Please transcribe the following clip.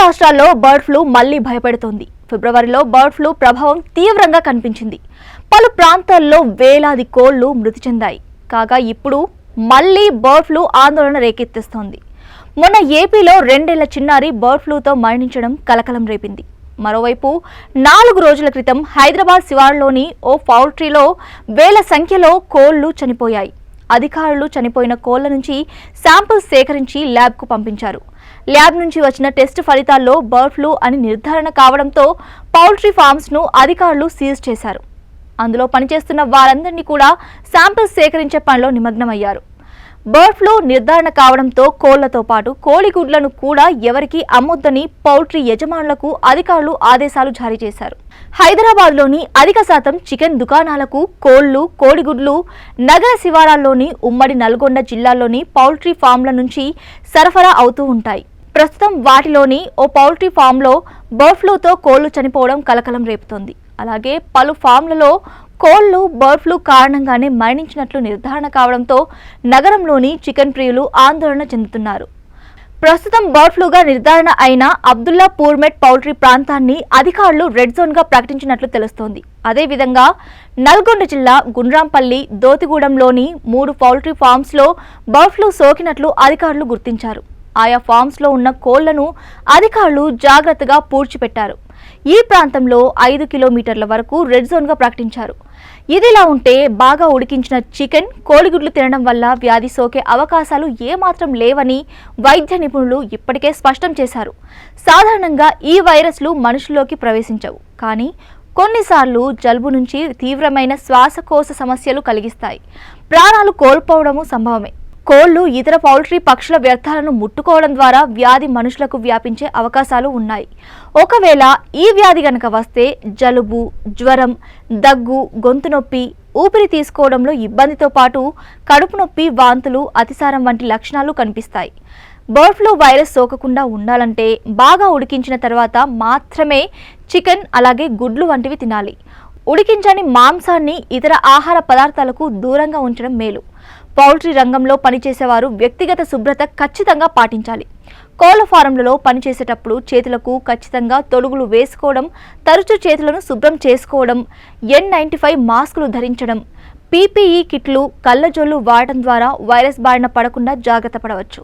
రాష్ట్రాల్లో bird flu మళ్లీ భయపెడుతోంది. ఫిబ్రవరిలో బర్డ్ ఫ్లూ ప్రభావం తీవ్రంగా కనిపించింది. పలు ప్రాంతాల్లో వేలాది కోళ్లు మృతి చెందాయి. కాగా ఇప్పుడు మళ్లీ బర్డ్ ఫ్లూ ఆందోళన రేకెత్తిస్తోంది. మొన్న ఏపీలో 2 ఏళ్ల చిన్నారి బర్డ్ ఫ్లూతో మరణించడం కలకలం రేపింది. మరోవైపు 4 రోజుల క్రితం హైదరాబాద్ శివారులోని ఓ పౌల్ట్రీలో వేల సంఖ్యలో కోళ్లు చనిపోయాయి. అధికారులు చనిపోయిన కోళ్ల నుంచి శాంపిల్స్ సేకరించి ల్యాబ్కు పంపించారు. ల్యాబ్ నుంచి వచ్చిన టెస్ట్ ఫలితాల్లో బర్డ్ ఫ్లూ అని నిర్ధారణ కావడంతో పౌల్ట్రీ ఫార్మ్స్ను అధికారులు సీజ్ చేశారు. అందులో పనిచేస్తున్న వారందరినీ కూడా శాంపిల్స్ సేకరించే పనిలో నిమగ్నమయ్యారు. బర్డ్ ఫ్లూ నిర్ధారణ కావడంతో కోళ్లతో పాటు కోడిగుడ్లను కూడా ఎవరికీ అమ్మొద్దని పౌల్ట్రీ యజమానులకు అధికారులు ఆదేశాలు జారీ చేశారు. హైదరాబాద్లోని అధిక శాతం చికెన్ దుకాణాలకు కోళ్లు, కోడిగుడ్లు నగర శివారాల్లోని ఉమ్మడి నల్గొండ జిల్లాలోని పౌల్ట్రీ ఫామ్ల నుంచి సరఫరా అవుతూ ఉంటాయి. ప్రస్తుతం వాటిలోని ఓ పౌల్ట్రీ ఫామ్లో బర్డ్ ఫ్లూతో కోళ్లు చనిపోవడం కలకలం రేపుతోంది. అలాగే పలు ఫామ్లలో కోళ్లు బర్డ్ ఫ్లూ కారణంగానే మరణించినట్లు నిర్ధారణ కావడంతో నగరంలోని చికెన్ ప్రియులు ఆందోళన చెందుతున్నారు. ప్రస్తుతం బర్డ్ ఫ్లూగా నిర్ధారణ అయిన అబ్దుల్లా పూర్మెట్ పౌల్ట్రీ ప్రాంతాన్ని అధికారులు రెడ్ జోన్గా ప్రకటించినట్లు తెలుస్తోంది. అదేవిధంగా నల్గొండ జిల్లా గుండ్రాంపల్లి, దోతిగూడెంలోని 3 పౌల్ట్రీ ఫామ్స్లో బర్డ్ ఫ్లూ సోకినట్లు అధికారులు గుర్తించారు. ఆయా ఫామ్స్లో ఉన్న కోళ్లను అధికారులు జాగ్రత్తగా పూడ్చిపెట్టారు. ఈ ప్రాంతంలో 5 కిలోమీటర్ల వరకు రెడ్ జోన్గా ప్రకటించారు. ఇదిలా ఉంటే బాగా ఉడికించిన చికెన్, కోడిగుడ్లు తినడం వల్ల వ్యాధి సోకే అవకాశాలు ఏమాత్రం లేవని వైద్య నిపుణులు ఇప్పటికే స్పష్టం చేశారు. సాధారణంగా ఈ వైరస్లు మనుషుల్లోకి ప్రవేశించవు, కానీ కొన్నిసార్లు జలుబు నుంచి తీవ్రమైన శ్వాసకోశ సమస్యలు కలిగిస్తాయి. ప్రాణాలు కోల్పోవడము సంభవమే. కోళ్లు, ఇతర పౌల్ట్రీ పక్షుల వ్యర్థాలను ముట్టుకోవడం ద్వారా వ్యాధి మనుషులకు వ్యాపించే అవకాశాలు ఉన్నాయి. ఒకవేళ ఈ వ్యాధి గనక వస్తే జలుబు, జ్వరం, దగ్గు, గొంతు నొప్పి, ఊపిరి తీసుకోవడంలో ఇబ్బందితో పాటు కడుపు నొప్పి, వాంతులు, అతిసారం వంటి లక్షణాలు కనిపిస్తాయి. బర్డ్ ఫ్లూ వైరస్ సోకకుండా ఉండాలంటే బాగా ఉడికించిన తర్వాత మాత్రమే చికెన్, అలాగే గుడ్లు వంటివి తినాలి. ఉడికించని మాంసాన్ని, ఇతర ఆహార పదార్థాలకు దూరంగా ఉంచడం మేలు. పౌల్ట్రీ రంగంలో పనిచేసేవారు వ్యక్తిగత శుభ్రత ఖచ్చితంగా పాటించాలి. కోళ్ల ఫారంలలో పనిచేసేటప్పుడు చేతులకు ఖచ్చితంగా తొడుగులు వేసుకోవడం, తరచూ చేతులను శుభ్రం చేసుకోవడం, N95 మాస్కులు ధరించడం, PPE కిట్లు, కళ్ళజోళ్లు వాడటం ద్వారా వైరస్ బారిన పడకుండా జాగ్రత్త పడవచ్చు.